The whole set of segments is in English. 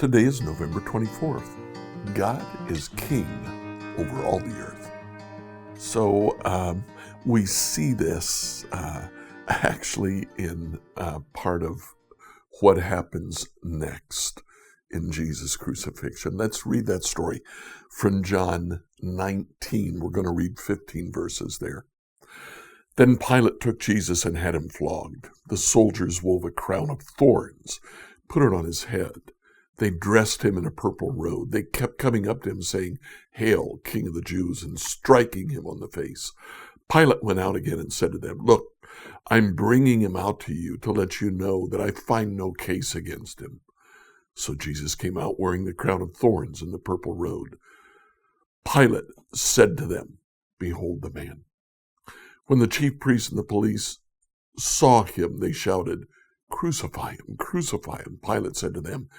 Today is November 24th. God is king over all the earth. So we see this actually in part of what happens next in Jesus' crucifixion. Let's read that story from John 19. We're going to read 15 verses there. Then Pilate took Jesus and had him flogged. The soldiers wove a crown of thorns, put it on his head. They dressed him in a purple robe. They kept coming up to him saying, "Hail, King of the Jews," and striking him on the face. Pilate went out again and said to them, "Look, I'm bringing him out to you to let you know that I find no case against him." So Jesus came out wearing the crown of thorns and the purple robe. Pilate said to them, "Behold the man." When the chief priests and the police saw him, they shouted, "Crucify him, crucify him." Pilate said to them,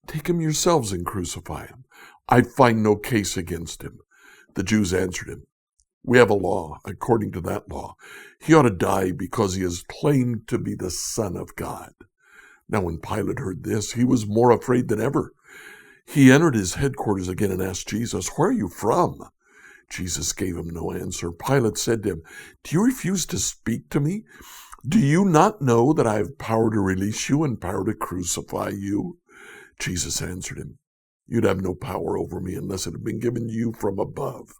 "Take him yourselves and crucify him. I find no case against him." The Jews answered him, "We have a law. According to that law, he ought to die because he has claimed to be the Son of God." Now when Pilate heard this, he was more afraid than ever. He entered his headquarters again and asked Jesus, "Where are you from?" Jesus gave him no answer. Pilate said to him, "Do you refuse to speak to me? Do you not know that I have power to release you and power to crucify you?" Jesus answered him, "You'd have no power over me unless it had been given you from above.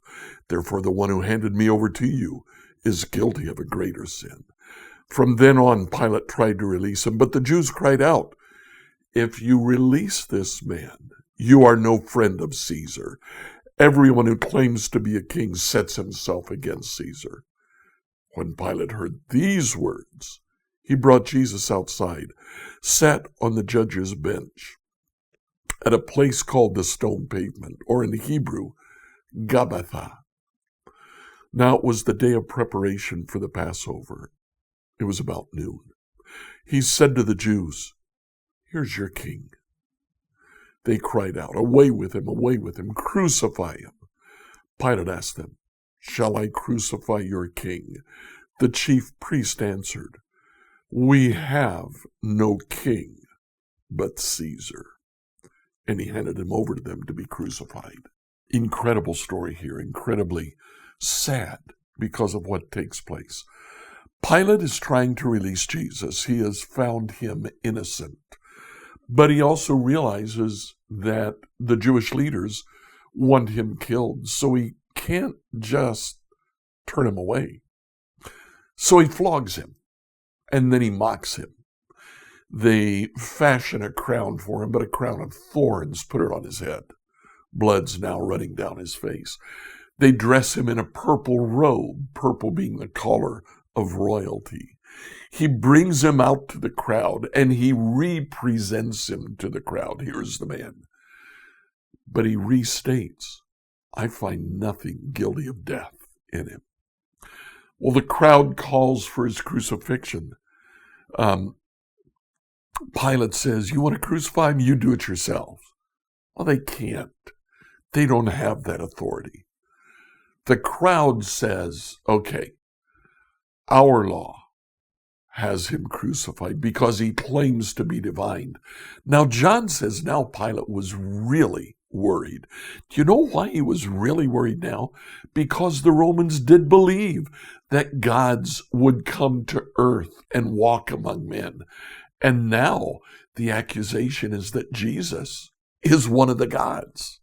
Therefore the one who handed me over to you is guilty of a greater sin." From then on, Pilate tried to release him, but the Jews cried out, "If you release this man, you are no friend of Caesar. Everyone who claims to be a king sets himself against Caesar." When Pilate heard these words, he brought Jesus outside, sat on the judge's bench at a place called the Stone Pavement, or in Hebrew, Gabbatha. Now it was the day of preparation for the Passover. It was about noon. He said to the Jews, "Here's your king." They cried out, away with him, crucify him." Pilate asked them, "Shall I crucify your king?" The chief priest answered, "We have no king but Caesar." And he handed him over to them to be crucified. Incredible story here, incredibly sad because of what takes place. Pilate is trying to release Jesus. He has found him innocent. But he also realizes that the Jewish leaders want him killed, so he can't just turn him away. So he flogs him, and then he mocks him. They fashion a crown for him, but a crown of thorns, put it on his head. Blood's now running down his face. They dress him in a purple robe, purple being the color of royalty. He brings him out to the crowd, and he represents him to the crowd. Here's the man. But he restates, "I find nothing guilty of death in him." Well, the crowd calls for his crucifixion. Pilate says, "You want to crucify him? You do it yourselves." Well, they can't. They don't have that authority. The crowd says, "Okay, our law has him crucified because he claims to be divine." Now, John says now Pilate was really worried. Do you know why he was really worried now? Because the Romans did believe that gods would come to earth and walk among men. And now the accusation is that Jesus is one of the gods.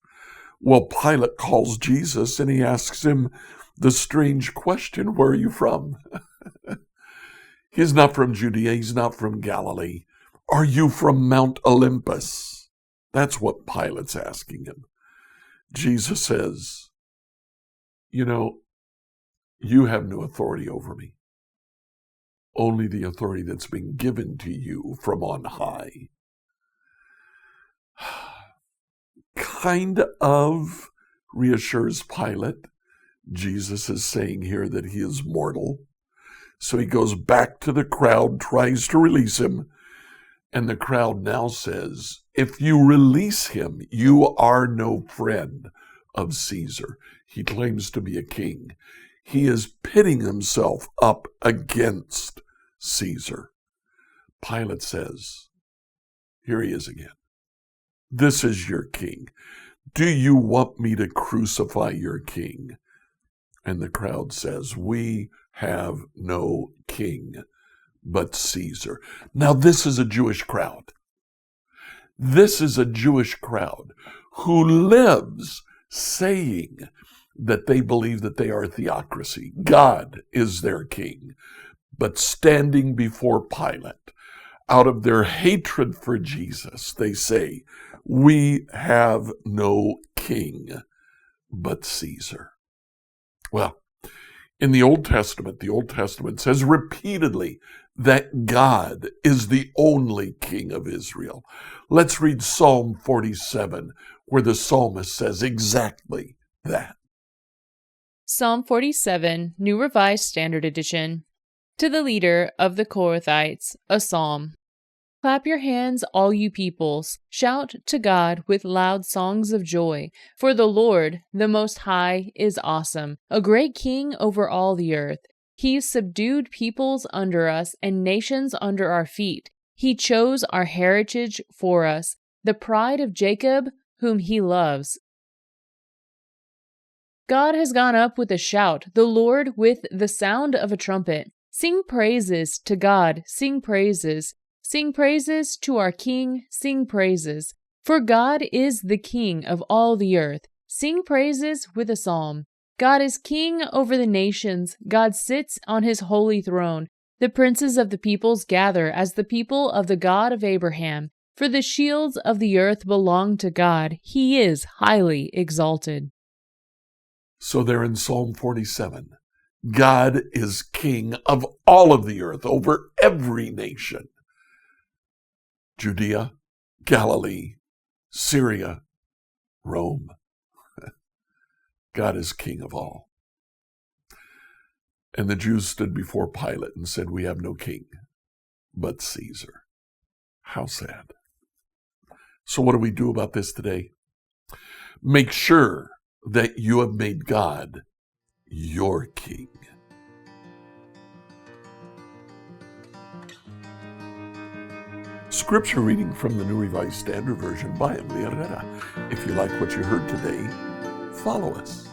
Well, Pilate calls Jesus and he asks him the strange question, "Where are you from?" He's not from Judea. He's not from Galilee. "Are you from Mount Olympus?" That's what Pilate's asking him. Jesus says, "You have no authority over me. Only the authority that's been given to you from on high." Kind of reassures Pilate. Jesus is saying here that he is mortal. So he goes back to the crowd, tries to release him, and the crowd now says, "If you release him, you are no friend of Caesar." He claims to be a king. He is pitting himself up against Caesar. Pilate says, here he is again. This is your king. Do you want me to crucify your king? And the crowd says, we have no king but Caesar. Now, this is a Jewish crowd. This is a Jewish crowd who lives saying that they believe that they are theocracy. God is their king. But standing before Pilate, out of their hatred for Jesus, they say, we have no king but Caesar. Well, in the Old Testament says repeatedly that God is the only king of Israel. Let's read Psalm 47, where the psalmist says exactly that. Psalm 47, New Revised Standard Edition. To the leader of the Kohathites, a psalm. Clap your hands, all you peoples. Shout to God with loud songs of joy. For the Lord, the Most High, is awesome, a great king over all the earth. He subdued peoples under us and nations under our feet. He chose our heritage for us, the pride of Jacob, whom he loves. God has gone up with a shout, the Lord with the sound of a trumpet. Sing praises to God, sing praises. Sing praises to our King, sing praises. For God is the King of all the earth. Sing praises with a psalm. God is King over the nations. God sits on his holy throne. The princes of the peoples gather as the people of the God of Abraham. For the shields of the earth belong to God. He is highly exalted. So there in Psalm 47, God is king of all of the earth, over every nation. Judea, Galilee, Syria, Rome. God is king of all. And the Jews stood before Pilate and said, we have no king but Caesar. How sad. So what do we do about this today? Make sure that you have made God your king. Scripture reading from the New Revised Standard Version by Emily Herrera. If you like what you heard today, follow us.